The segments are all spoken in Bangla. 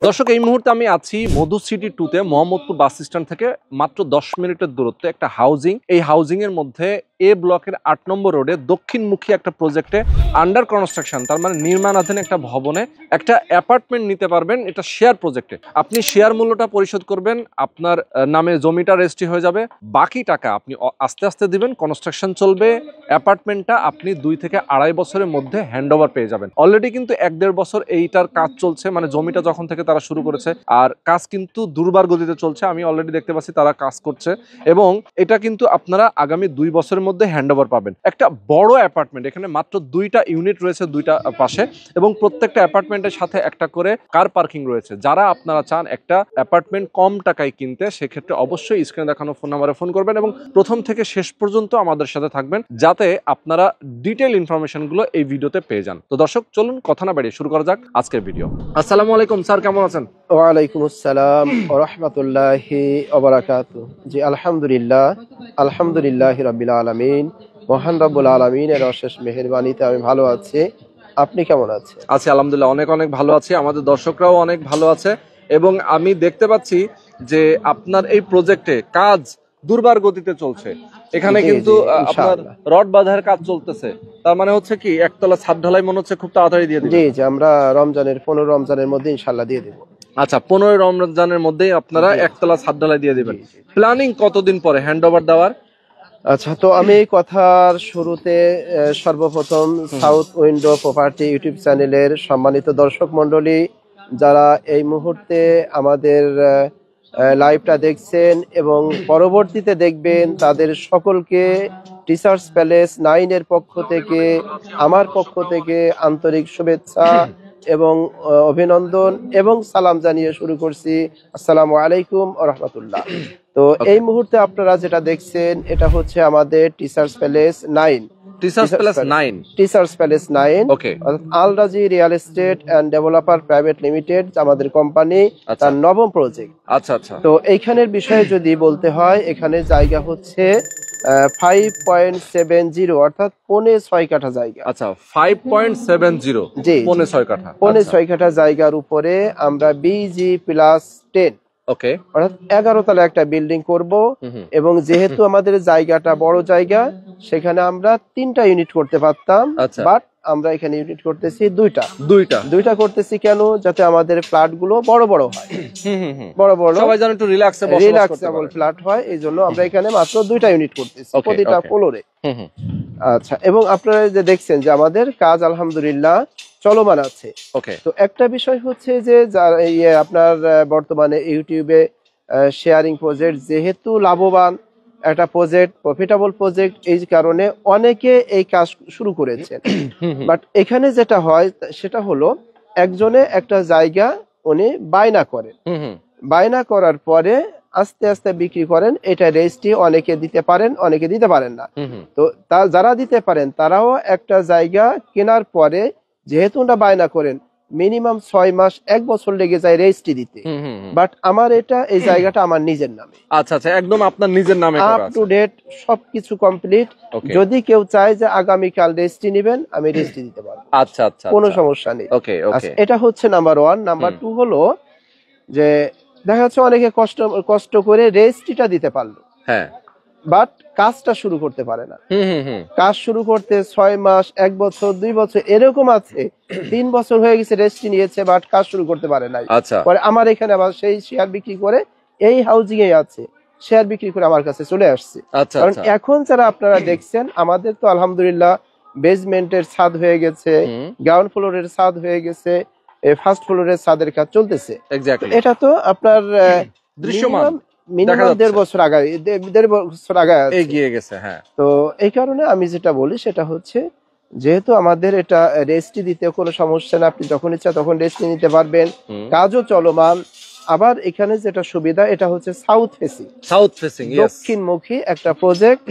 দর্শক এই মুহূর্তে আমি আছি মধু সিটি 2 তে মোহাম্মদপুর বাস স্ট্যান্ড থেকে মাত্র 10 মিনিটের দূরত্বে একটা হাউজিং। এই হাউজিং এর মধ্যে এ ব্লকের 8 নম্বর রোডে দক্ষিণমুখী একটা প্রজেক্টে আন্ডার কনস্ট্রাকশন, তার মানে নির্মাণাধীন একটা ভবনে একটা অ্যাপার্টমেন্ট নিতে পারবেন। এটা শেয়ার প্রজেক্টে আপনি শেয়ার মূল্যটা পরিশোধ করবেন, আপনার নামে জমিটা রেজিস্ট্রি হয়ে যাবে, বাকি টাকা আপনি আস্তে আস্তে দিবেন। কনস্ট্রাকশন চলবে, অ্যাপার্টমেন্টটা আপনি 2 থেকে 2.5 বছরের মধ্যে হ্যান্ডওভার পেয়ে যাবেন। অলরেডি কিন্তু 1-1.5 বছর এইটার কাজ চলছে, মানে জমিটা যখন থেকে তারা শুরু করেছে, আর কাজ কিন্তু দুর্বার গতিতে চলছে। আমি অলরেডি দেখতে পাচ্ছি তারা কাজ করছে এবং এটা কিন্তু আপনারা আগামী 2 বছরের মধ্যে হ্যান্ডওভার পাবেন। একটা বড় অ্যাপার্টমেন্ট, এখানে মাত্র 2টা ইউনিট রয়েছে 2টা পাশে, এবং প্রত্যেকটা অ্যাপার্টমেন্টের সাথে একটা করে কার পার্কিং রয়েছে। যারা আপনারা চান একটা অ্যাপার্টমেন্ট কম টাকায় কিনতে, সেক্ষেত্রে অবশ্যই স্ক্রিনে দেখানো ফোন নাম্বারে ফোন করবেন এবং প্রথম থেকে শেষ পর্যন্ত আমাদের সাথে থাকবেন, যাতে আপনারা ডিটেইল ইনফরমেশনগুলো এই ভিডিওতে পেয়ে যান। তো দর্শক চলুন কথা না বাড়িয়ে শুরু করা যাক আজকের ভিডিও। আসসালামু আলাইকুম স্যার, কেমন আছেন? ওয়ালাইকুম আসসালাম ওয়া রাহমাতুল্লাহি ওয়া বারাকাতুহু। জি আলহামদুলিল্লাহি রাব্বিল আলামিন। মহান রব্বুল আলামিনের অশেষ মেহেরবানিতে আমি ভালো আছি। আপনি কেমন আছেন? আছি আলহামদুলিল্লাহ, অনেক অনেক ভালো আছি। আমাদের দর্শকরাও অনেক ভালো আছে এবং আমি দেখতে পাচ্ছি যে আপনার এই প্রজেক্টে কাজ দুর্বার গতিতে চলছে। এখানে কিন্তু আপনার রড বাঁধার কাজ চলতেছে, তার মানে হচ্ছে কি একতলা ছাদ ঢালাই মনে হচ্ছে খুব তাড়াতাড়ি দিয়ে দিবেন। জি জি, আমরা 15 রমজানের মধ্যে ইনশাআল্লাহ দিয়ে দেব। আচ্ছা, 15 রমজানের মধ্যেই আপনারা একতলা ছাদ ঢালাই দিয়ে দিবেন। প্ল্যানিং কতদিন পরে হ্যান্ডওভার দেওয়ার? আচ্ছা, তো আমি এই কথার শুরুতে সর্বপ্রথম সাউথ উইন্ডো প্রপার্টি ইউটিউব চ্যানেলের সম্মানিত দর্শক মণ্ডলী, যারা এই মুহূর্তে আমাদের লাইভটা দেখছেন এবং পরবর্তীতে দেখবেন, তাদের সকলকে টিচার্স প্যালেস 9 এর পক্ষ থেকে, আমার পক্ষ থেকে আন্তরিক শুভেচ্ছা এবং অভিনন্দন এবং সালাম জানিয়ে শুরু করছি। আসসালামু আলাইকুম ওয়া রাহমাতুল্লাহ। তো এই মুহূর্তে আপনারা যেটা দেখছেন, এটা হচ্ছে আমাদের টিচার্স প্যালেস 9। টিচার্স প্যালেস 9 আল রাজি real estate end developer private limited আমাদের কোম্পানি, তার নবম প্রজেক্ট। আচ্ছা আচ্ছা। তো এইখানের বিষয়ে যদি বলতে হয়, এখানে জায়গা হচ্ছে 5.70, অর্থাৎ 5.6 কাঠা জায়গা। আচ্ছা, 5.70, জি, 5.6 কাঠা। 5.6 কাঠা জায়গার উপরে আমরা BG+10, ওকে, অর্থাৎ 11 তলা একটা বিল্ডিং করব। এবং যেহেতু আমাদের জায়গাটা বড় জায়গা, সেখানে আমরা 3টা ইউনিট করতে পারতাম, বাট আমরা এখানে ইউনিট করতেছি দুইটা করতেছি। কেন? যাতে আমাদের ফ্ল্যাট গুলো বড় বড় হয়, বড় বড়, সবাই যেন একটু রিল্যাক্সেবল ফ্ল্যাট হয়। এই জন্য আমরা এখানে মাত্র 2টা ইউনিট করতেছি প্রতিটা ফ্লোরে। আচ্ছা, এবং আপনারা যে দেখছেন যে আমাদের কাজ আলহামদুলিল্লাহ চলমান আছে। তো একটা বিষয় হচ্ছে যে আপনার বর্তমানে ইউটিউবে শেয়ারিং প্রজেক্ট যেহেতু লাভবান একটা প্রজেক্ট, প্রফিটেবল প্রজেক্ট, এই কারণে অনেকে এই কাজ শুরু করেছেন। বাট এখানে যেটা হয় সেটা হলো, একজনে একটা জায়গা উনি বায়না করেন, বায়না করার পরে আস্তে আস্তে বিক্রি করেন। এটা রেজিস্ট্রি অনেকে দিতে পারেন, অনেকে দিতে পারেন না। তো যারা দিতে পারেন তারাও একটা জায়গা কেনার পরে, যেহেতু ওটা বায়না করেন, মিনিমাম 6 মাস 1 বছর লেগে যায় রেজিস্ট্রি দিতে। বাট আমার এই জায়গাটা আমার নিজের নামে। আচ্ছা আচ্ছা, একদম আপনার নিজের নামে করা আছে, আপ টু ডেট সবকিছু কমপ্লিট। যদি কেউ চায় যে আগামী কাল রেজিস্ট্রি নেবেন, আমি রেজিস্ট্রি দিতে পারবো। আচ্ছা আচ্ছা, কোনো সমস্যা নেই। এটা হচ্ছে নাম্বার 1। নাম্বার 2 হলো যে দেখা যাচ্ছে অনেকে কষ্ট করে রেজিস্ট্রিটা দিতে পারলো, হ্যাঁ, বাট কাজটা শুরু করতে পারে না। কাজ শুরু করতে 6 মাস 1 বছর 2 বছর এরকম আছে, 3 বছর হয়ে গেছে রেজিস্ট্রি নিয়েছে, বাট কাজ শুরু করতে পারে নাই। পরে আমার এখানে আবার সেই শেয়ার বিক্রি করে, এই হাউজিং এ আছে, শেয়ার বিক্রি করে আমার কাছে চলে আসছে। কারণ এখন যারা আপনারা দেখছেন, আমাদের তো আলহামদুলিল্লাহ বেসমেন্টের ছাদ হয়ে গেছে, গ্রাউন্ড ফ্লোরের ছাদ হয়ে গেছে, ফার্স্ট ফ্লোরের ছাদের কাজ চলতেছে। এটা তো আপনার দৃশ্যমান মিনিমাম 1.5 বছর আগে এগিয়ে গেছে। হ্যাঁ, তো এই কারণে আমি যেটা বলি সেটা হচ্ছে, যেহেতু আমাদের এটা রেজিস্ট্রি দিতে কোনো সমস্যা না, আপনি যখন ইচ্ছা তখন রেজিস্ট্রি নিতে পারবেন, কাজও চলমান। আবার এখানে যেটা সুবিধা, এটা হচ্ছে সাউথ ফেসিং দক্ষিণমুখী একটা প্রজেক্ট।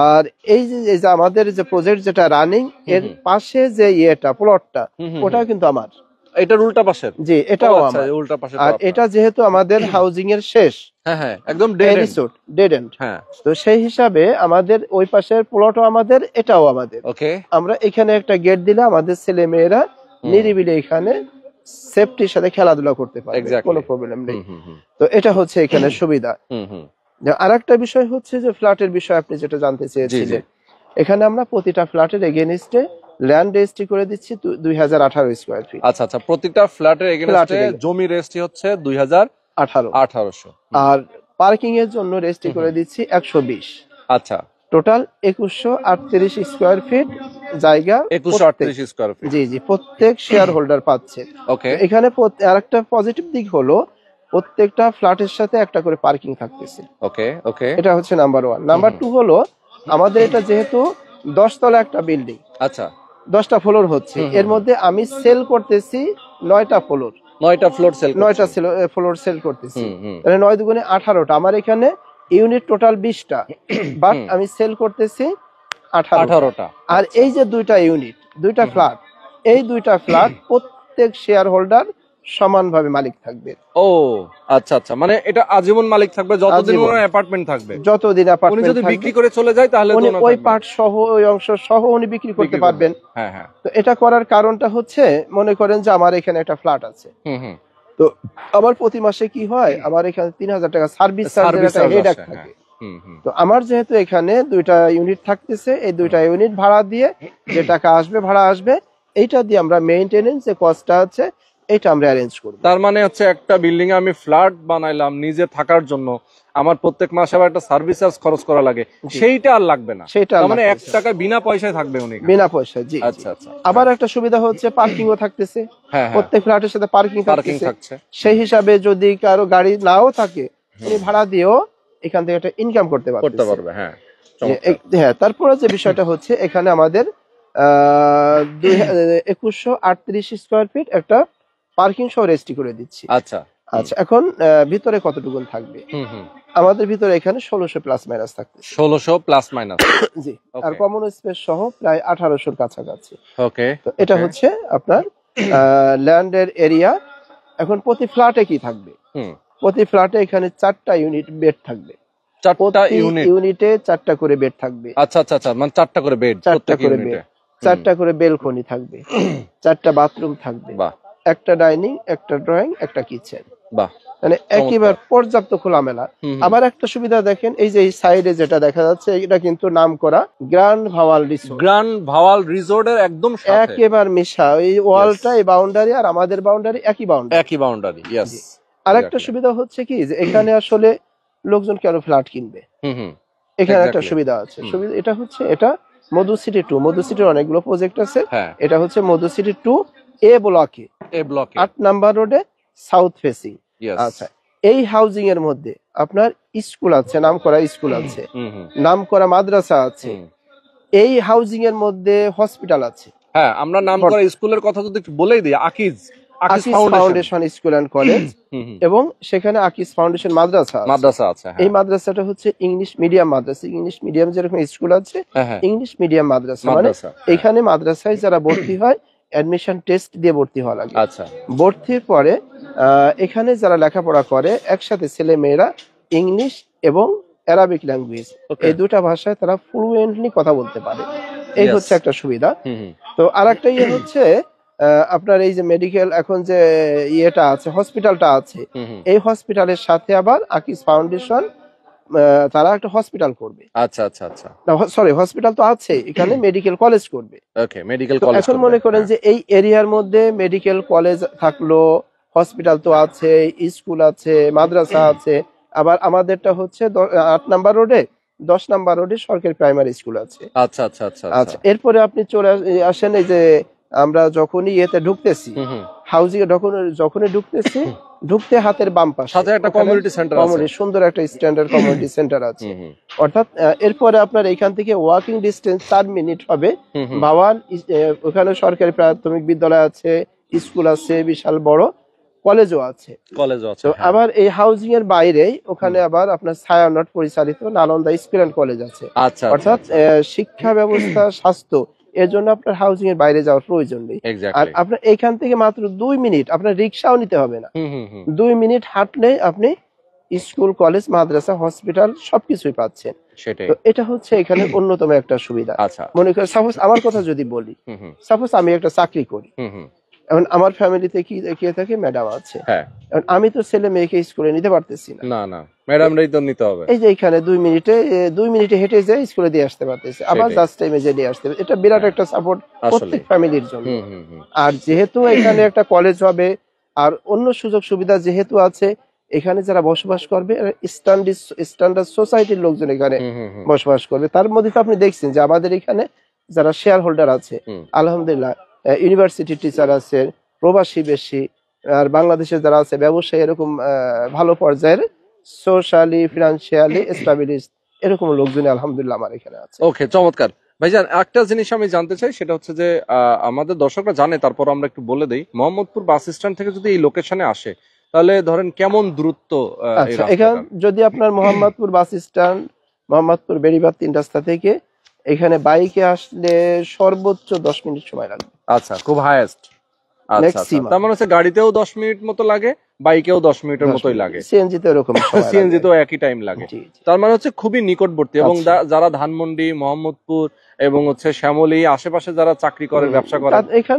আর এই যে আমাদের যে প্রজেক্ট যেটা রানিং, এর পাশে যে প্লটটা, ওটাও কিন্তু আমার। এটার উল্টা পাশে? জি, এটাও আমার উল্টা পাশে। আর এটা যেহেতু আমাদের হাউজিং এর শেষ, হ্যাঁ একদম ডেড এন্ড, তো সেই হিসাবে আমাদের ওই পাশের প্লটও আমাদের, এটাও আমাদের। আমরা এখানে একটা গেট দিলে আমাদের ছেলে মেয়েরা নিরিবিলি এখানে সেফটির সাথে খেলাধুলা করতে পারবে, কোনো প্রবলেম নেই। তো এটা হচ্ছে এখানে সুবিধা। আরেকটা বিষয় হচ্ছে যে ফ্ল্যাটের বিষয় আপনি যেটা জানতে চেয়েছিলেন, এখানে আমরা প্রতিটা ফ্ল্যাটের এগেইনস্টে ল্যান্ড রেজিস্ট্রি করে দিচ্ছি 2018 স্কয়ার ফিট। আচ্ছা আচ্ছা, প্রতিটা ফ্ল্যাটের এগেইনস্টে জমি রেজিস্ট্রি হচ্ছে 2018। আর পার্কিং এর জন্য রেজিস্ট্রি করে দিচ্ছি 120। আচ্ছা, টোটাল 2138 স্কয়ার ফিট জায়গা, 2138 স্কয়ার ফিট। জি জি, প্রত্যেক শেয়ার হোল্ডার পাচ্ছে। ওকে, এখানে আরেকটা পজিটিভ দিক হলো প্রত্যেকটা ফ্ল্যাটের সাথে একটা করে পার্কিং থাকতেছে। ওকে ওকে, এটা হচ্ছে নাম্বার 1। নাম্বার 2 হলো আমাদের এটা যেহেতু 10 তলা একটা বিল্ডিং, আচ্ছা 10টা ফ্লোর হচ্ছে, এর মধ্যে আমি সেল করতেছি 9টা ফ্লোর, 9টা ফ্লোর সেল, 9টা ফ্লোর সেল করতেছি, তাহলে 9 দুগুণে 18টা। আমার এখানে ইউনিট টোটাল 20টা, বাট আমি সেল করতেছি 18টা। আর এই যে দুইটা ইউনিট, দুইটা ফ্ল্যাট, এই দুইটা ফ্ল্যাট প্রত্যেক শেয়ার হোল্ডার সমানভাবে মালিক থাকবে। ও আচ্ছা আচ্ছা, মানে এটা আজীবন মালিক থাকবে যতদিন ওনার অ্যাপার্টমেন্ট থাকবে। যতদিন অ্যাপার্টমেন্ট উনি যদি বিক্রি করে চলে যায় তাহলে উনি ওই পার্ট সহ, ওই অংশ সহ উনি বিক্রি করতে পারবেন। হ্যাঁ হ্যাঁ। তো এটা করার কারণটা হচ্ছে, মনে করেন যে আমার এখানে একটা ফ্ল্যাট আছে, তো আমার প্রতি মাসে কি হয়, আমার এখানে 3000 টাকা সার্ভিস চার্জের একটা হেডেক থাকে। তো আমার যেহেতু এখানে দুইটা ইউনিট থাকতেছে, এই দুইটা ইউনিট ভাড়া দিয়ে যে টাকা আসবে, ভাড়া আসবে, এইটা দিয়ে আমরা মেইনটেনেন্স যে কস্টটা আছে এটা আমরা অ্যারেঞ্জ করব। তার মানে হচ্ছে একটা বিল্ডিং এ আমি ফ্ল্যাট বানাইলাম নিজে থাকার জন্য, আমার প্রত্যেক মাসে আবার একটা সার্ভিস চার্জ খরচ করা লাগে, সেইটা আর লাগবে না। সেটা মানে 1 টাকা বিনা পয়সায় থাকবে উনি, বিনা পয়সা। জি আচ্ছা আচ্ছা। আবার একটা সুবিধা হচ্ছে পার্কিংও থাকতেছে, প্রত্যেক ফ্ল্যাটের সাথে পার্কিং থাকছে। সেই হিসাবে যদি কারো গাড়ি নাও থাকে, উনি ভাড়া দিয়েও এখান থেকে একটা ইনকাম করতে পারবে। হ্যাঁ হ্যাঁ। তারপরে যে বিষয়টা হচ্ছে, এখানে আমাদের 2138 স্কয়ার ফিট একটা পার্কিং সহ রেজিস্ট্রি করে দিচ্ছি। আচ্ছা আচ্ছা, এখন ভিতরে কতটুকু থাকবে? আমাদের ভিতরে এখানে 1600 প্লাস মাইনাস থাকবে। 1600 প্লাস মাইনাস, জি। আর কমন স্পেস সহ প্রায় 1800 কাছাকাছি। ওকে। তো এটা হচ্ছে আপনার ল্যান্ডের এরিয়া। এখন প্রতি ফ্ল্যাটে কি থাকবে? প্রতি ফ্ল্যাটে এখানে 4টা ইউনিট বেড থাকবে। 4টা ইউনিটে 4টা করে বেড থাকবে। আচ্ছা আচ্ছা আচ্ছা, মানে 4টা করে বেড, 4টা করে বেড, 4টা করে বেলকনি থাকবে, 4টা বাথরুম থাকবে, একটা ডাইনিং, একটা ড্রয়িং, একটা কিচেন। বাহ, মানে একেবারে পর্যাপ্ত খোলামেলা। আবার একটা সুবিধা দেখেন, এই যে এই সাইডে যেটা দেখা যাচ্ছে, এটা কিন্তু নাম করা grand Bhawal resort. Grand Bhawal রিসোর্টের একদম সাথে একেবারে মিশা, এই ওয়ালটা, এই বাউন্ডারি আর আমাদের বাউন্ডারি একই বাউন্ডারি। ইয়েস। আরেকটা সুবিধা হচ্ছে কি, যে এখানে আসলে লোকজন কেন ফ্ল্যাট কিনবে, এখানে একটা সুবিধা আছে। সুবিধা এটা হচ্ছে, এটা মধু সিটি 2, মধু সিটির অনেকগুলো প্রজেক্ট আছে, এটা হচ্ছে মধু সিটি 2 এ ব্লকে, 8 নাম্বার রোডে, সাউথ ফেসিং। আচ্ছা, এই হাউজিং এর মধ্যে আপনার স্কুল আছে, নাম করা স্কুল আছে, নাম করা মাদ্রাসা আছে, এই হাউজিং এর মধ্যে হসপিটাল আছে। হ্যাঁ, আমরা নাম করা স্কুলের কথা যদি একটু বলেই দিই, Akij foundation school and college, এবং সেখানে আকিজ ফাউন্ডেশন মাদ্রাসা আছে। এই মাদ্রাসাটা হচ্ছে ইংলিশ মিডিয়াম মাদ্রাসা। ইংলিশ মিডিয়াম যেরকম স্কুল আছে, ইংলিশ মিডিয়াম মাদ্রাসা। মানে এখানে মাদ্রাসায় যারা ভর্তি হয়, অ্যাডমিশন টেস্ট দিয়ে ভর্তি হওয়া লাগে। আচ্ছা, ভর্তির পরে এখানে যারা লেখাপড়া করে, একসাথে ছেলে মেয়েরা ইংলিশ এবং অ্যারাবিক ল্যাঙ্গুয়েজ, এই দুটা ভাষায় তারা ফ্লুয়েন্টলি কথা বলতে পারে। এই হচ্ছে একটা সুবিধা। তো আরেকটা হচ্ছে আপনার এই যে মেডিকেল, এখন যে ইয়েটা আছে, হসপিটালটা আছে, এই হসপিটালের সাথে আবার আকিজ ফাউন্ডেশন তারা একটা হসপিটাল করবে। আচ্ছা আচ্ছা আচ্ছা, সরি, হসপিটাল তো আছে, এখানে মেডিকেল কলেজ করবে। ওকে, মেডিকেল কলেজ। এখন মনে করেন যে এই এরিয়ার মধ্যে মেডিকেল কলেজ থাকলো, হসপিটাল তো আছে, স্কুল আছে, মাদ্রাসা আছে, আবার আমাদেরটা হচ্ছে 8 নাম্বার রোডে, 10 নাম্বার রোডে সরকারি প্রাইমারি স্কুল আছে। আচ্ছা আচ্ছা আচ্ছা আচ্ছা, এরপরে আপনি চলে আসেন, এই যে আমরা যখনই ইয়েতে ঢুকতেছি, হাউজিং এ যখনই ঢুকতেছি, ঢুকতে হাতের বাম পাশে সাথে একটা কমিউনিটি সেন্টার আছে, সুন্দর একটা স্ট্যান্ডার্ড কমিউনিটি সেন্টার আছে। অর্থাৎ এরপরে আপনার এখান থেকে ওয়াকিং ডিস্টেন্স 4 মিনিট হবে ভাওয়াল। ওখানে সরকারি প্রাথমিক বিদ্যালয় আছে, স্কুল আছে, বিশাল বড় কলেজও আছে। তো আবার এই হাউজিং এর বাইরে ওখানে আবার আপনার ছায়ানট পরিচালিত নালন্দা স্কুল এন্ড কলেজ আছে। অর্থাৎ শিক্ষা ব্যবস্থা, স্বাস্থ্য, এর জন্য আপনার হাউজিং এর বাইরে যাওয়ার প্রয়োজন নেই। আর আপনার এখান থেকে মাত্র 2 মিনিট, আপনার রিক্সাও নিতে হবে না, 2 মিনিট হাঁটলে আপনি স্কুল, কলেজ, মাদ্রাসা, হসপিটাল সবকিছুই পাচ্ছেন। তো এটা হচ্ছে এখানে অন্যতম একটা সুবিধা। মনে করেন সাপোজ আমার কথা যদি বলি, সাপোজ আমি একটা চাকরি করি, এখন আমার ফ্যামিলিতে কি কে থাকে, ম্যাডাম আছে। হ্যাঁ, এখন আমি তো ছেলে মেয়েকে স্কুলে নিতে পারতেছি না। না না, ম্যাডামরাই তো নিতে হবে। এই যে এখানে 2 মিনিটে হেঁটে যায় স্কুলে দিয়ে আসতে পারতেছে, আবার জাস্ট টাইমে যে দিয়ে আসতে পারবে। এটা বিরাট একটা সাপোর্ট প্রত্যেক ফ্যামিলির জন্য। আর যেহেতু এখানে একটা কলেজ হবে আর অন্য সুযোগ সুবিধা যেহেতু আছে, এখানে যারা বসবাস করবে স্ট্যান্ডার্ড সোসাইটির লোকজন এখানে বসবাস করবে। তার মধ্যে তো আপনি দেখছেন যে আমাদের এখানে যারা শেয়ার হোল্ডার আছে, আলহামদুলিল্লাহ ইউনিভার্সিটি টিচার আছে, প্রবাসী বেশি, আর বাংলাদেশে যারা আছে ব্যবসায়ী, এরকম ভালো পর্যায়ের সোশ্যালি ফিনান্সিয়ালি এস্টাবলিশড এরকম লোকজন আলহামদুলিল্লাহ আমার এখানে আছে। ওকে, চমৎকার ভাইজান। একটা জিনিস আমি জানতে চাই, সেটা হচ্ছে যে আমাদের দর্শকরা জানে, তারপর আমরা একটু বলে দেই, মোহাম্মদপুর বাস স্ট্যান্ড থেকে যদি এই লোকেশনে আসে তাহলে ধরেন কেমন দূরত্ব? আচ্ছা, এখান যদি আপনার মোহাম্মদপুর বাস স্ট্যান্ড, মোহাম্মদপুর বেড়িবাঁধ 3 রাস্তা থেকে এখানে বাইকে আসলে সর্বোচ্চ 10 মিনিট সময় লাগবে। আচ্ছা, খুব হাইয়েস্ট। আচ্ছা, তার মানে হচ্ছে গাড়িতেও 10 মিনিট মতো লাগে, বাইকেও 10 মিনিটের মতোই লাগে, সিএনজি তো এরকম, সিএনজি তো একই টাইম লাগে। তার মানে হচ্ছে খুবই নিকটবর্তী। এবং যারা ধানমন্ডি, মোহাম্মদপুর এবং হচ্ছে শ্যামলী আশেপাশে যারা চাকরি করে, ব্যবসা করে,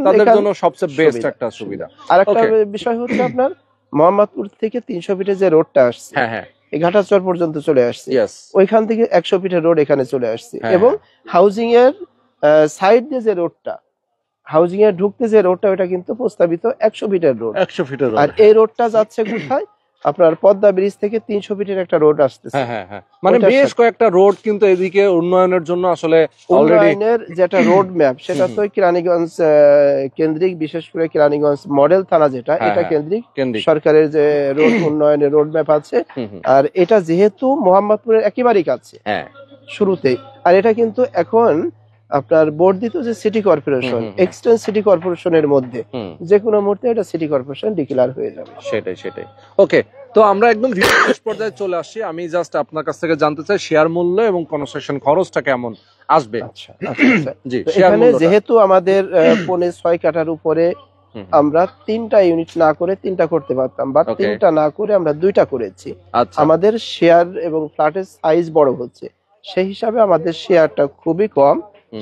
তাদের জন্য সবচেয়ে বেস্ট একটা সুবিধা। আর একটা বিষয় হচ্ছে আপনার মোহাম্মদপুর থেকে 300 ফিটে যে রোডটা আসছে, হ্যাঁ হ্যাঁ, এই ঘাটাচর পর্যন্ত চলে আসছে, ওইখান থেকে 100 ফিটের রোড এখানে চলে আসছে। এবং হাউজিং এর সাইড দিয়ে যে রোডটা, হাউজিং এ ঢুকতে যে রোডটা, ওটা কিন্তু প্রস্তাবিত 100 ফিটের রোড। 100 ফিটের রোড। আর এই রোডটা যাচ্ছে কোথায়? আপনার পদ্মা ব্রিজ থেকে 300 ফিটের একটা রোড আসতেছে। হ্যাঁ হ্যাঁ হ্যাঁ, মানে বেশ কয়েকটা রোড কিন্তু এদিকে উন্নয়নের জন্য আসলে উন্নয়নের যেটা রোড ম্যাপ, সেটা তো কেরানীগঞ্জ কেন্দ্রিক, বিশেষ করে কেরানীগঞ্জ মডেল থানা যেটা, এটা কেন্দ্রিক সরকারের যে রোড উন্নয়নের রোড ম্যাপ আছে। আর এটা যেহেতু মোহাম্মদপুরের একেবারেই কাছে শুরুতেই, আর এটা কিন্তু এখন আপনার বর্ধিত যে সিটি কর্পোরেশন, এক্সটেন্স সিটি কর্পোরেশনের মধ্যে যে কোনো মুহূর্তে এটা সিটি কর্পোরেশন ডিক্লেয়ার হয়ে যাবে। সেটাই। ওকে, তো আমরা একদম শেষ পর্যায়ে চলে আসছি। আমি জাস্ট আপনার কাছ থেকে জানতে চাই শেয়ার মূল্য এবং কনস্ট্রাকশন খরচটা কেমন আসবে? আচ্ছা, জি, এখানে যেহেতু আমাদের 6.5 কাঠার উপরে আমরা 3টা ইউনিট না করে 3টা করতে পারতাম, বা 3টা না করে আমরা 2টা করেছি। আমাদের শেয়ার এবং ফ্ল্যাটের সাইজ বড় হচ্ছে, সেই হিসাবে আমাদের শেয়ারটা খুবই কম।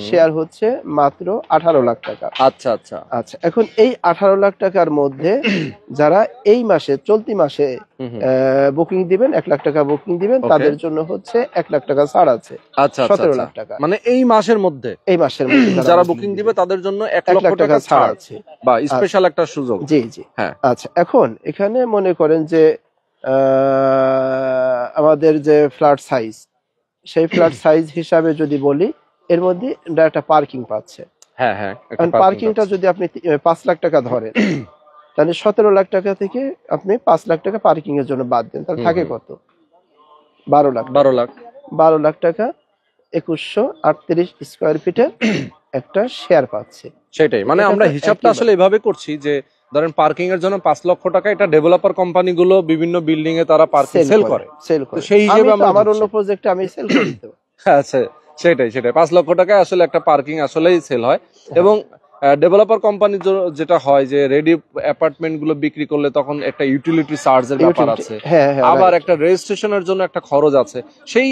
শেয়ার হচ্ছে মাত্র 18 লাখ টাকা। আচ্ছা আচ্ছা আচ্ছা, এখন এই 18 লাখ টাকার মধ্যে যারা এই মাসে, চলতি মাসে বুকিং দিবেন, 1 লাখ টাকা বুকিং দিবেন, তাদের জন্য হচ্ছে 1 লাখ টাকা ছাড় আছে। আচ্ছা, 17 লাখ টাকা, মানে এই মাসের মধ্যে যারা বুকিং দিবে তাদের জন্য 1 লক্ষ টাকা ছাড় আছে, বা স্পেশাল একটা সুযোগ। জি জি, হ্যাঁ। আচ্ছা, এখন এখানে মনে করেন যে আমাদের যে ফ্ল্যাট সাইজ, সেই ফ্ল্যাট সাইজ হিসাবে যদি বলি, এর মধ্যে একটা পার্কিং পাচ্ছে। হ্যাঁ হ্যাঁ, পার্কিংটা যদি আপনি 5 লাখ টাকা ধরেন, তাহলে 17 লাখ টাকা থেকে আপনি 5 লাখ টাকা পার্কিং এর জন্য বাদ দেন, তাহলে থাকে কত? 12 লাখ টাকা 2138 স্কয়ার ফিটের একটা শেয়ার পাচ্ছে। সেটাই, মানে আমরা হিসাবটা আসলে এভাবে করছি যে ধরেন পার্কিং এর জন্য 5 লক্ষ টাকা এটা ডেভেলপার কোম্পানিগুলো বিভিন্ন বিল্ডিং এ তারা পার্কিং সেল করে। সেই হিসেবে আমার অন্য প্রজেক্টে আমি সেল করে দিতে পারি। আচ্ছা, সেটাই 5 লক্ষ টাকায় আসলে একটা পার্কিং আসলেই সেল হয়। এবং ডেভেলপার কোম্পানি যেটা হয় যে রেডি অ্যাপার্টমেন্ট গুলো বিক্রি করলে তখন একটা ইউটিলিটি চার্জের ব্যাপার আছে, আবার একটা রেজিস্ট্রেশনের জন্য একটা খরচ আছে। সেই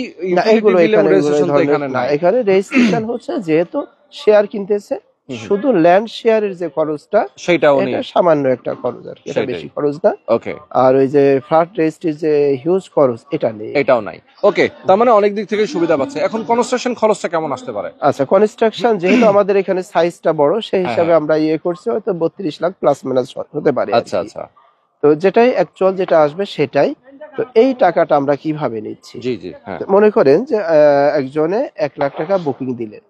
রেজিস্ট্রেশন তো এখানে না। এখানে রেজিস্ট্রেশন হচ্ছে যেহেতু শেয়ার কিনতেছে, শুধু ল্যান্ড শেয়ারের যে খরচটা, সেটাও সামান্য একটা খরচ, আর এটা বেশি খরচ না। ওকে, আর ওই যে ফ্ল্যাট রেজিস্ট্রির যে হিউজ খরচ, এটা নেই, এটাও নাই। ওকে, তার মানে অনেক দিক থেকে সুবিধা পাচ্ছে। এখন কনস্ট্রাকশন খরচটা কেমন আসতে পারে? আচ্ছা, কনস্ট্রাকশন যেহেতু আমাদের এখানে সাইজটা বড়, সেই হিসাবে আমরা করছি হয়তো 32 লাখ প্লাস মাইনাস হতে পারে। আচ্ছা আচ্ছা, তো যেটাই অ্যাকচুয়াল যেটা আসবে সেটাই। তো এই টাকাটা আমরা কিভাবে নিচ্ছি? জি জি, মনে করেন যে একজনে 1 লাখ টাকা বুকিং দিলেন,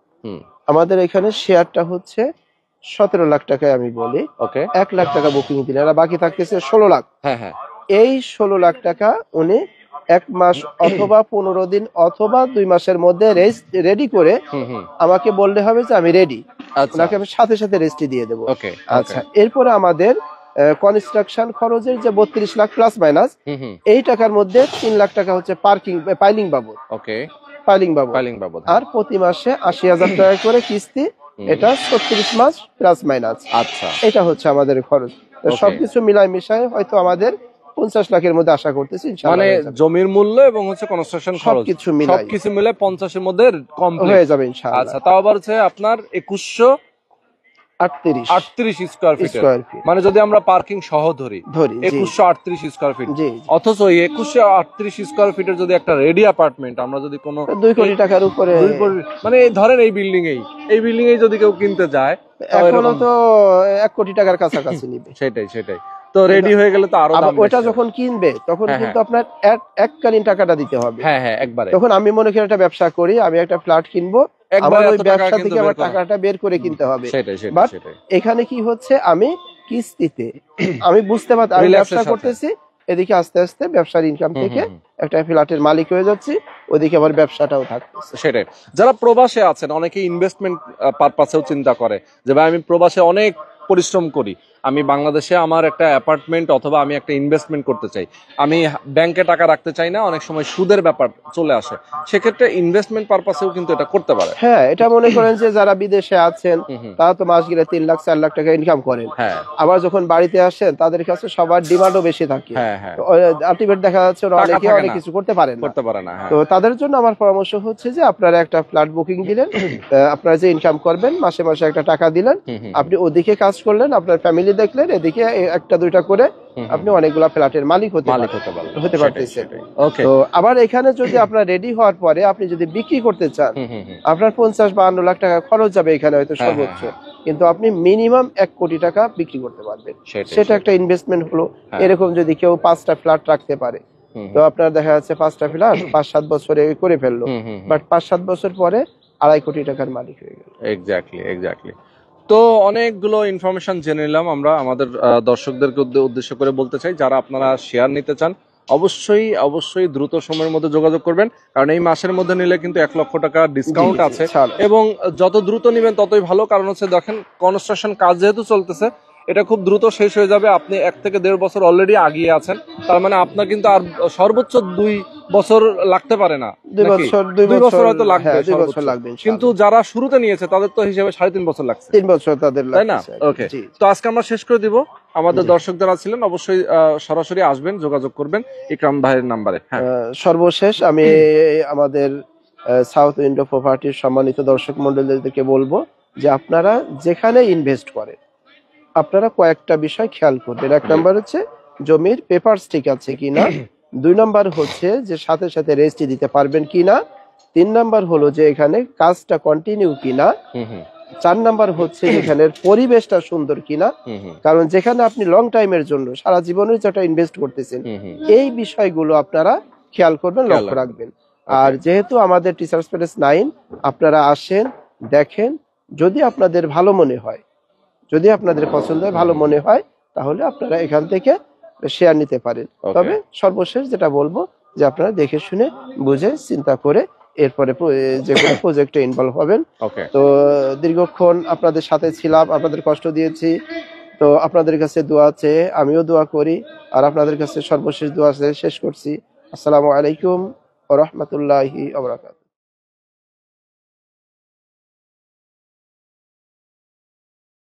আমাদের এখানে শেয়ারটা হচ্ছে 17 লাখ টাকায় আমি বলি। 1 লাখ টাকা বুকিং দিলেন, আর বাকি থাকতেছে 16 লাখ। এই 16 লাখ টাকা উনি 1 মাস অথবা 15 দিন অথবা 2 মাসের মধ্যে রেডি করে আমাকে বললে হবে যে আমি রেডি, ওনাকে আমি সাথে সাথে রেজিস্ট্রি দিয়ে দেবো। আচ্ছা, এরপরে আমাদের কনস্ট্রাকশন খরচের যে 32 লাখ প্লাস মাইনাস, এই টাকার মধ্যে 3 লাখ টাকা হচ্ছে পার্কিং পাইলিং বাবদ, পাইলিং বাবদ, আর প্রতি মাসে 80,000 টাকা করে কিস্তি, এটা 36 মাস প্লাস মাইনাস। আচ্ছা, এটা হচ্ছে আমাদের খরচ। সবকিছু মিলাই মিশাই হয়তো আমাদের 50 লাখের মধ্যে আশা করতেছি, মানে জমির মূল্য এবং হচ্ছে কনস্ট্রাকশন খরচ সবকিছু মিলে 50 এর মধ্যে কমপ্লিট হয়ে যাবে ইনশাআল্লাহ। আচ্ছা, তাও আবার হচ্ছে আপনার 2100 38 স্কয়ার ফিট। মানে যদি আমরা পার্কিং সহ ধরি 2138 স্কয়ার ফিট। অথচ এই 2138 স্কয়ার ফিটের যদি একটা রেডি অ্যাপার্টমেন্ট আমরা যদি কোনো 2 কোটি টাকার উপরে, মানে ধরেন এই বিল্ডিং এই যদি কেউ কিনতে যায় এখনো তো 1 কোটি টাকার কাছাকাছি নিবে। সেটাই তো রেডি হয়ে গেলে তো আরো দাম। ওটা যখন কিনবে তখন কিন্তু আপনার এককালীন টাকাটা দিতে হবে। হ্যাঁ একবারে। তখন আমি মনে করি একটা ব্যবসা করি, আমি একটা ফ্ল্যাট কিনবো, আমার ওই ব্যবসা থেকে আমার টাকাটা বের করে কিনতে হবে। বাট এখানে কি হচ্ছে, আমি কিস্তিতে আমি বুঝতে পারছি আমি ব্যবসা করতেছি, এদিকে আস্তে আস্তে ব্যবসার ইনকাম থেকে একটা ফ্ল্যাটের মালিক হয়ে যাচ্ছি, ওদিকে আবার ব্যবসাটাও থাকতেছে। সেটাই। যারা প্রবাসে আছেন, অনেকে ইনভেস্টমেন্ট পারপাসেও চিন্তা করে যে ভাই আমি প্রবাসে অনেক পরিশ্রম করি, আমি বাংলাদেশে আমার একটা অ্যাপার্টমেন্ট অথবা আমি একটা ইনভেস্টমেন্ট করতে চাই, আমি ব্যাংকে টাকা রাখতে চাই না, অনেক সময় সুদের ব্যাপার চলে আসে, সেক্ষেত্রে ইনভেস্টমেন্ট পারপাসেও কিন্তু এটা করতে পারে। হ্যাঁ, এটা মনে করেন যে যারা বিদেশে আছেন তারা তো মাস গেলে 3 লাখ 4 লাখ টাকা ইনকাম করেন। আবার যখন বাড়িতে আসেন তাদের কাছে সবার ডিমান্ডও বেশি থাকে। আলটিমেট দেখা যাচ্ছে অনেকে অনেক কিছু করতে পারে না। তো তাদের জন্য আমার পরামর্শ হচ্ছে যে আপনারা একটা ফ্ল্যাট বুকিং দিলেন, আপনারা যে ইনকাম করবেন মাসে মাসে একটা টাকা দিলেন, আপনি ওদিকে কাজ করলেন, আপনার ফ্যামিলি দেখলেন, এদিকে একটা দুইটা করে আপনি অনেকগুলা ফ্ল্যাটের মালিক হতে পারতেছেন। তো আবার এখানে যদি আপনার রেডি হওয়ার পরে আপনি যদি বিক্রি করতে চান, আপনার 50-52 লাখ টাকা খরচ যাবে এখানে হয়তো সর্বোচ্চ, কিন্তু আপনি মিনিমাম 1 কোটি টাকা বিক্রি করতে পারবেন। সেটা একটা ইনভেস্টমেন্ট হলো। এরকম যদি কেউ 5টা ফ্ল্যাট রাখতে পারে, তো আপনার দেখা যাচ্ছে 5টা ফ্ল্যাট 5-7 বছরে করে ফেললো, বাট 5-7 বছর পরে 2.5 কোটি টাকার মালিক হয়ে গেল। এক্স্যাক্টলি। তো অনেকগুলো ইনফরমেশন জেনে নিলাম আমরা। আমাদের দর্শকদেরকে উদ্দেশ্য করে বলতে চাই, যারা আপনারা শেয়ার নিতে চান অবশ্যই দ্রুত সময়ের মধ্যে যোগাযোগ করবেন, কারণ এই মাসের মধ্যে নিলে কিন্তু 1 লক্ষ টাকা ডিসকাউন্ট আছে, এবং যত দ্রুত নিবেন ততই ভালো। কারণ হচ্ছে দেখেন, কনস্ট্রাকশন কাজ যেহেতু চলতেছে, এটা খুব দ্রুত শেষ হয়ে যাবে। আপনি 1 থেকে 1.5 বছর অলরেডি আগিয়ে আছেন, তার মানে আপনার কিন্তু আর সর্বোচ্চ 2 বছর লাগতে পারে না, 2 বছর হয়তো লাগবে। কিন্তু যারা শুরুতে নিয়েছে তাদের তো হিসেবে 3.5 বছর লাগছে, 3 বছর তাদের লাগছে, তাই না? ওকে, তো আজকে আমরা শেষ করে দিব। আমাদের দর্শক যারা ছিলেন অবশ্যই সরাসরি আসবেন, যোগাযোগ করবেন ইকরাম ভাইয়ের নাম্বারে। সর্বশেষ আমি আমাদের সাউথ উইন্ডো প্রপার্টির সম্মানিত দর্শক মণ্ডলীদেরকে বলবো যে আপনারা যেখানে ইনভেস্ট করেন আপনারা কয়েকটা বিষয় খেয়াল করবেন। 1 নাম্বার হচ্ছে জমির পেপারস ঠিক আছে কিনা, 2 নাম্বার হচ্ছে যে সাথে সাথে রেজিস্ট্রি দিতে পারবেন কিনা, 3 নাম্বার হলো যে এখানে কাজটা কন্টিনিউ কিনা, 4 নাম্বার হচ্ছে এখানের পরিবেশটা সুন্দর কিনা। কারণ যেখানে আপনি লং টাইমের জন্য সারা জীবনের যেটা ইনভেস্ট করতেছেন, এই বিষয়গুলো আপনারা খেয়াল করবেন, লক্ষ্য রাখবেন। আর যেহেতু আমাদের টিচার্স প্যালেস 9, আপনারা আসেন, দেখেন, যদি আপনাদের ভালো মনে হয়, যদি আপনাদের পছন্দ হয়, ভালো মনে হয়, তাহলে আপনারা এখান থেকে শেয়ার নিতে পারেন। তবে সর্বশেষ যেটা বলবো যে আপনারা দেখে শুনে বুঝে চিন্তা করে এরপরে যে কোনো প্রজেক্টে ইনভলভ হবেন। তো দীর্ঘক্ষণ আপনাদের সাথে ছিলাম, আপনাদের কষ্ট দিয়েছি, তো আপনাদের কাছে দোয়া আছে, আমিও দোয়া করি, আর আপনাদের কাছে সর্বশেষ দোয়া আছে শেষ করছি। আসসালামু আলাইকুম ওয়া রাহমাতুল্লাহি ওয়া বারাকাতুহু।